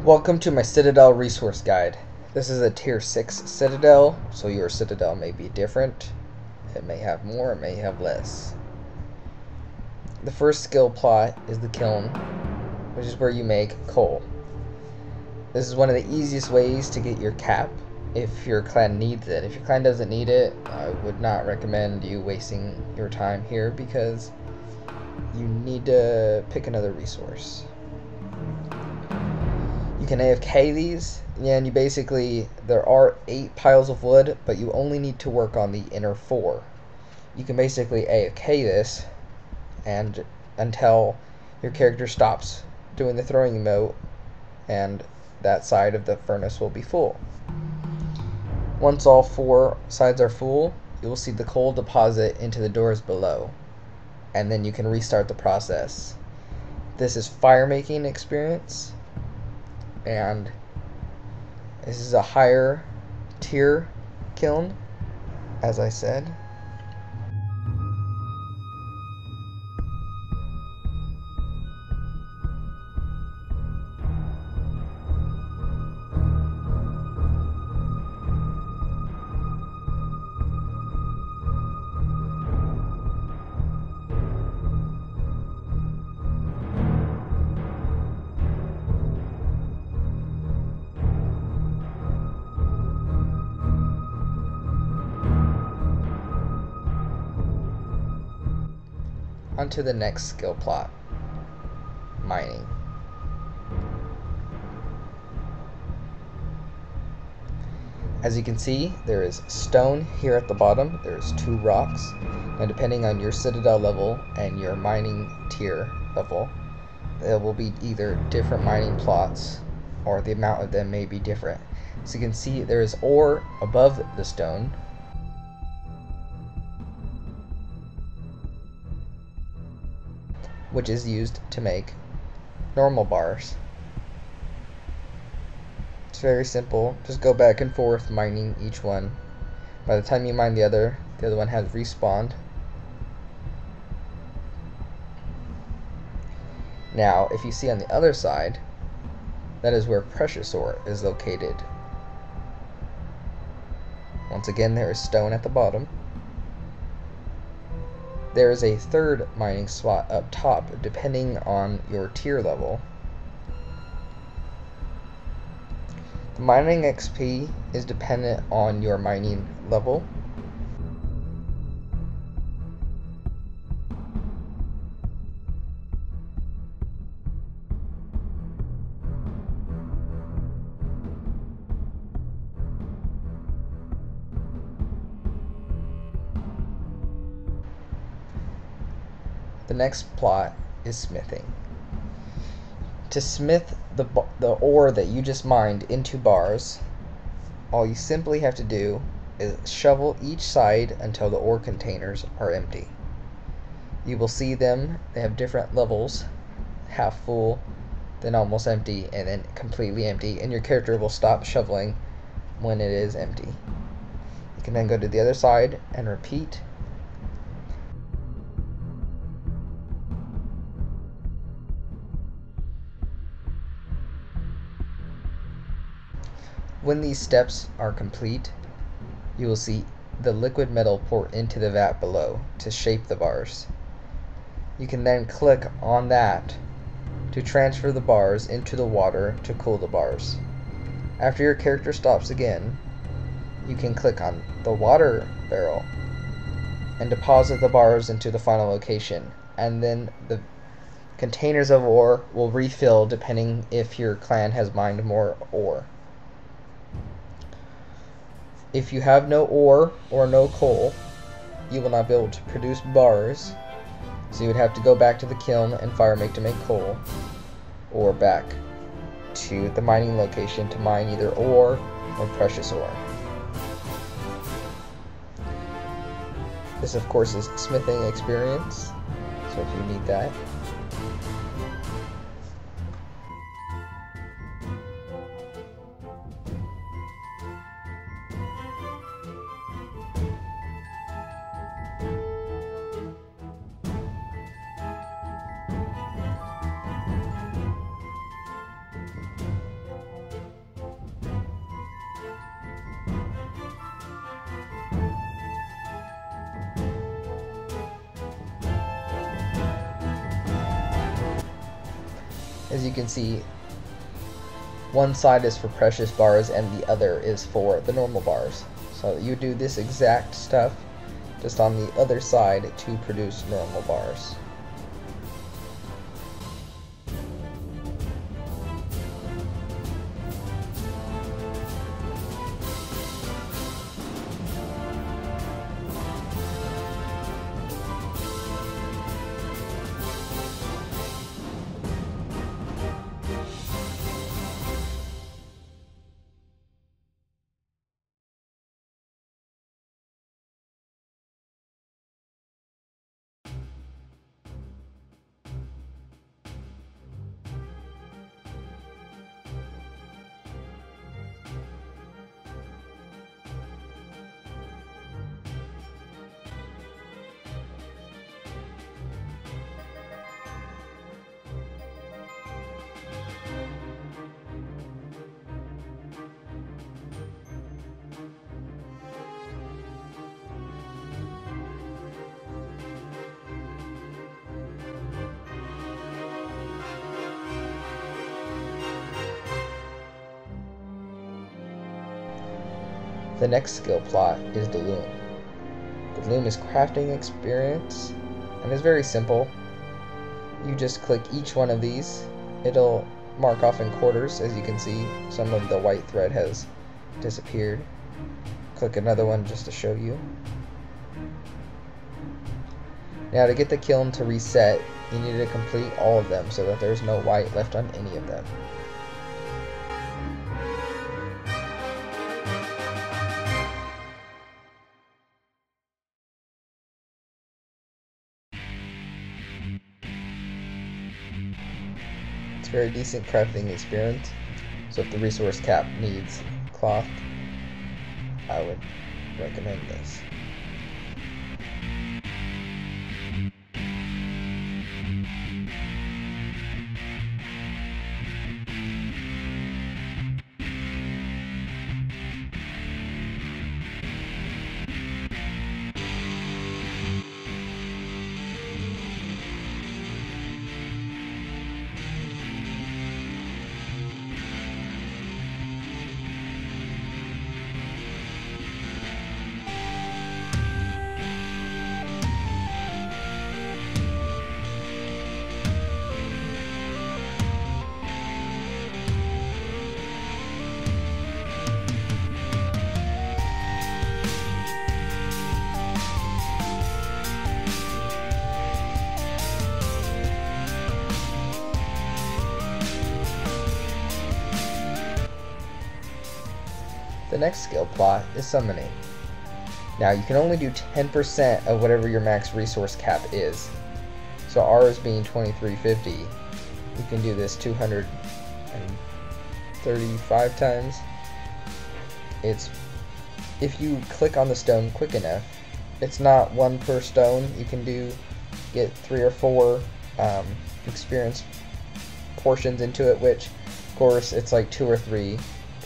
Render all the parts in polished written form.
Welcome to my Citadel resource guide. This is a tier 6 Citadel, so your Citadel may be different. It may have more, it may have less. The first skill plot is the kiln, which is where you make coal. This is one of the easiest ways to get your cap if your clan needs it. If your clan doesn't need it, I would not recommend you wasting your time here because you need to pick another resource. You can AFK these, and you basically, there are 8 piles of wood, but you only need to work on the inner 4. You can basically AFK this and until your character stops doing the throwing emote, and that side of the furnace will be full. Once all 4 sides are full, you will see the coal deposit into the doors below, and then you can restart the process. This is fire making experience, and this is a higher tier kiln, as I said. Onto the next skill plot, mining. As you can see, there is stone here at the bottom. There's 2 rocks. Now depending on your Citadel level and your mining tier level, there will be either different mining plots or the amount of them may be different. So you can see there is ore above the stone, which is used to make normal bars. It's very simple. Just go back and forth mining each one. By the time you mine the other one has respawned. Now, if you see on the other side, that is where precious ore is located. Once again, there is stone at the bottom. There is a 3rd mining spot up top, depending on your tier level. The mining XP is dependent on your mining level. The next plot is smithing. To smith the ore that you just mined into bars, all you simply have to do is shovel each side until the ore containers are empty. You will see them, they have different levels, half full, then almost empty, and then completely empty, and your character will stop shoveling when it is empty. You can then go to the other side and repeat. When these steps are complete, you will see the liquid metal pour into the vat below to shape the bars. You can then click on that to transfer the bars into the water to cool the bars. After your character stops again, you can click on the water barrel and deposit the bars into the final location, and then the containers of ore will refill depending if your clan has mined more ore. If you have no ore or no coal, you will not be able to produce bars, so you would have to go back to the kiln and fire make to make coal, or back to the mining location to mine either ore or precious ore. This of course is smithing experience, so if you need that. As you can see, one side is for precious bars and the other is for the normal bars. So you do this exact stuff just on the other side to produce normal bars. The next skill plot is the loom. The loom is crafting experience and is very simple. You just click each one of these. It'll mark off in quarters. As you can see, some of the white thread has disappeared. Click another one just to show you. Now to get the kiln to reset, you need to complete all of them so that there's no white left on any of them. It's very decent crafting experience, so if the resource cap needs cloth, I would recommend this. The next skill plot is summoning. Now you can only do 10% of whatever your max resource cap is. So ours being 2350, you can do this 235 times. If you click on the stone quick enough, it's not one per stone. You can get 3 or 4 experience portions into it, which of course it's like 2 or 3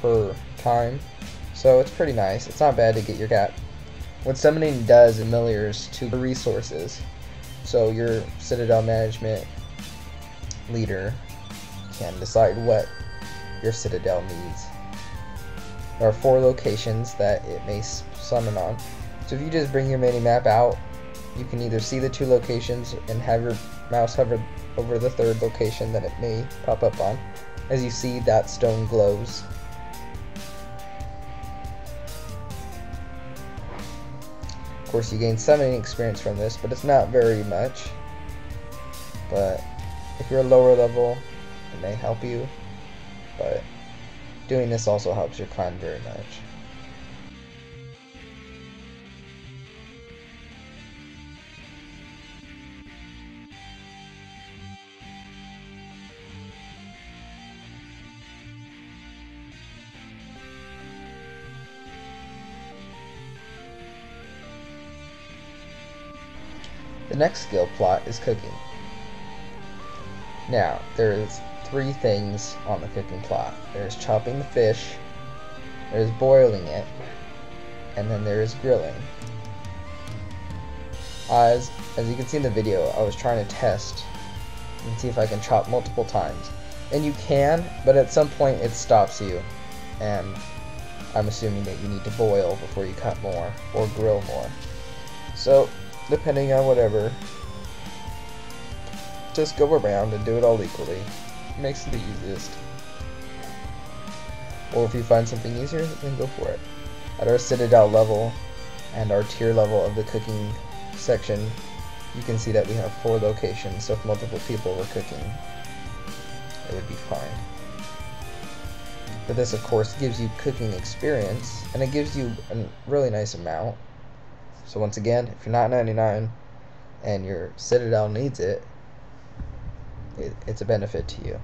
per time. So it's pretty nice. It's not bad to get your cap. What summoning does, it mirrors to the resources. So your Citadel management leader can decide what your Citadel needs. There are 4 locations that it may summon on. So if you just bring your mini-map out, you can either see the 2 locations and have your mouse hover over the 3rd location that it may pop up on. As you see, that stone glows. Of course, you gain summoning experience from this, but it's not very much. But if you're a lower level, it may help you. But doing this also helps your clan very much. The next skill plot is cooking. Now, there's 3 things on the cooking plot. There's chopping the fish, there's boiling it, and then there's grilling. As you can see in the video, I was trying to test and see if I can chop multiple times. And you can, but at some point it stops you, and I'm assuming that you need to boil before you cut more, or grill more. So, depending on whatever, just go around and do it all equally. It makes it the easiest. Or if you find something easier, then go for it. At our Citadel level and our tier level of the cooking section, you can see that we have 4 locations, so if multiple people were cooking, it would be fine. But this, of course, gives you cooking experience, and it gives you a really nice amount. So once again, if you're not 99 and your Citadel needs it, it's a benefit to you.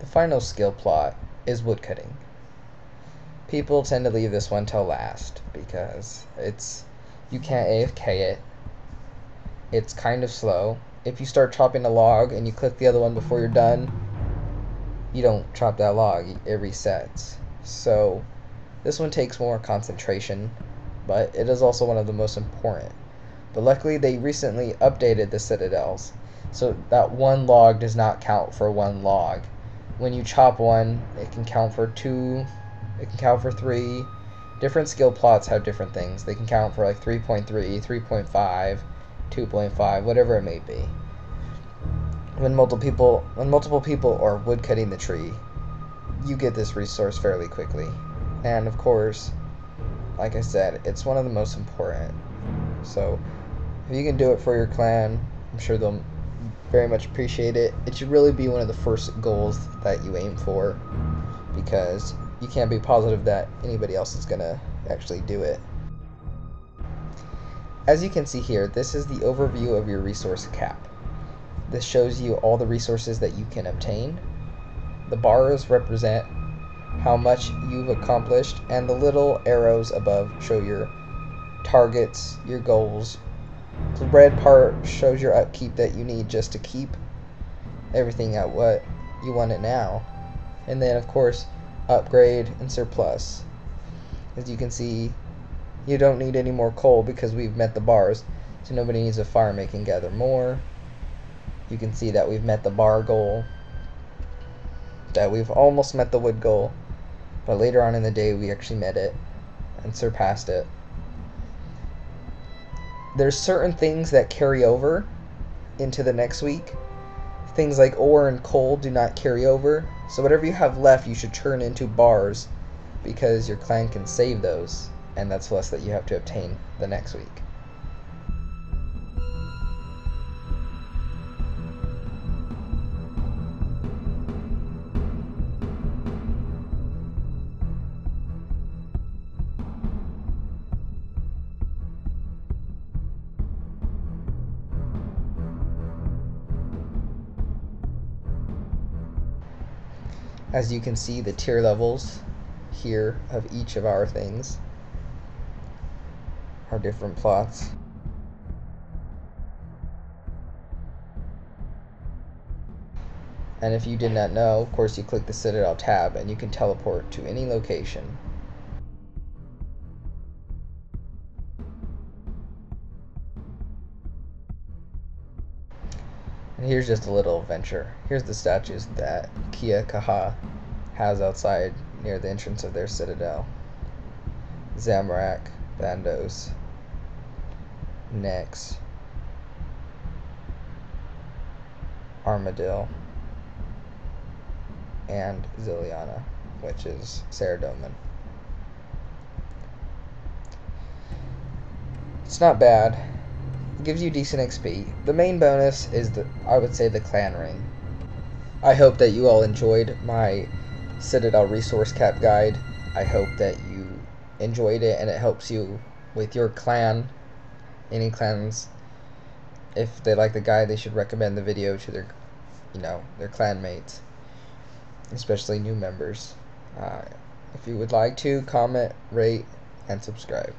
The final skill plot is woodcutting. People tend to leave this one till last because you can't AFK it. It's kind of slow. If you start chopping a log and you click the other one before you're done, you don't chop that log, it resets. So this one takes more concentration, but it is also one of the most important. But luckily they recently updated the citadels, so that one log does not count for one log. When you chop one, it can count for 2, it can count for 3. Different skill plots have different things. They can count for like 3.3, 3.5, 2.5, whatever it may be. When multiple people are woodcutting the tree, you get this resource fairly quickly. And of course, like I said, it's one of the most important. So if you can do it for your clan, I'm sure they'll very much appreciate it. It should really be one of the first goals that you aim for, because you can't be positive that anybody else is gonna actually do it. As you can see here, this is the overview of your resource cap. This shows you all the resources that you can obtain. The bars represent how much you've accomplished, and the little arrows above show your targets, your goals. The red part shows your upkeep that you need just to keep everything at what you want it now. And then of course, upgrade and surplus. As you can see, you don't need any more coal because we've met the bars, so nobody needs a fire making gather more. You can see that we've met the bar goal, that we've almost met the wood goal, but later on in the day we actually met it and surpassed it. There's certain things that carry over into the next week. Things like ore and coal do not carry over, so whatever you have left you should turn into bars, because your clan can save those, and that's less that you have to obtain the next week. As you can see, the tier levels here of each of our things are different plots. And if you did not know, of course you click the Citadel tab and you can teleport to any location. And here's just a little adventure. Here's the statues that Kia Kaha has outside near the entrance of their citadel. Zamorak, Bandos, Nex, Armadillo, and Ziliana, which is Saradomin. It's not bad. It gives you decent XP. The main bonus is I would say the clan ring. I hope that you all enjoyed my Citadel resource cap guide. I hope that you enjoyed it and it helps you with your clan any clans, if they like the guide, they should recommend the video to their, their clan mates, especially new members. If you would like to, comment, rate, and subscribe.